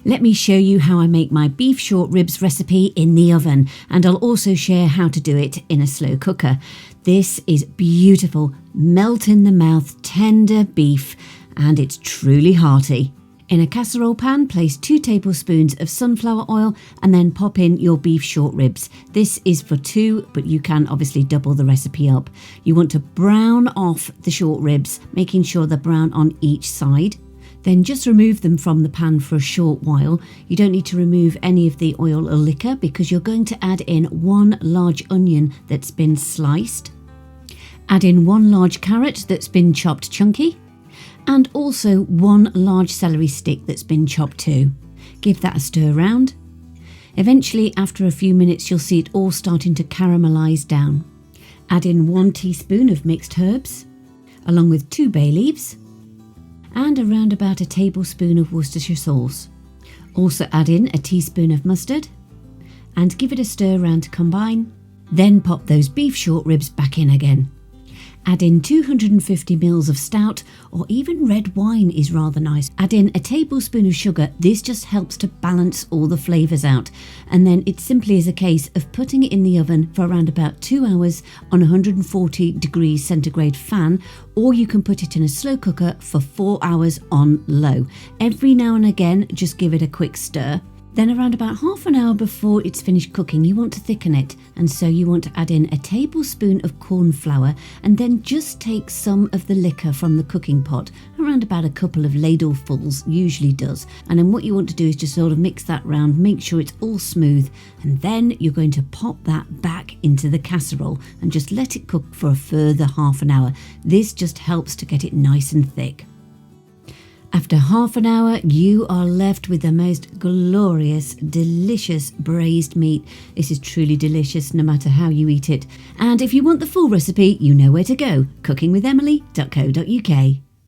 Let me show you how I make my beef short ribs recipe in the oven, and I'll also share how to do it in a slow cooker. This is beautiful, melt in the mouth, tender beef, and it's truly hearty. In a casserole pan, place 2 tablespoons of sunflower oil and then pop in your beef short ribs. This is for 2, but you can obviously double the recipe up. You want to brown off the short ribs, making sure they're brown on each side. Then just remove them from the pan for a short while. You don't need to remove any of the oil or liquor because you're going to add in 1 large onion that's been sliced. Add in 1 large carrot that's been chopped chunky. And also 1 large celery stick that's been chopped too. Give that a stir around. Eventually, after a few minutes, you'll see it all starting to caramelise down. Add in 1 teaspoon of mixed herbs, along with 2 bay leaves, and around about a tablespoon of Worcestershire sauce. Also add in a teaspoon of mustard and give it a stir around to combine. Then pop those beef short ribs back in again. Add in 250 ml of stout, or even red wine is rather nice. Add in a tablespoon of sugar. This just helps to balance all the flavours out. And then it simply is a case of putting it in the oven for around about 2 hours on 140 degrees centigrade fan, or you can put it in a slow cooker for 4 hours on low. Every now and again, just give it a quick stir. Then around about half an hour before it's finished cooking, you want to thicken it, and so you want to add in a tablespoon of corn flour and then just take some of the liquor from the cooking pot, around about a couple of ladlefuls usually does. And then what you want to do is just sort of mix that round, make sure it's all smooth, and then you're going to pop that back into the casserole and just let it cook for a further half an hour. This just helps to get it nice and thick. After half an hour, you are left with the most glorious, delicious braised meat. This is truly delicious no matter how you eat it. And if you want the full recipe, you know where to go, cookingwithemily.co.uk.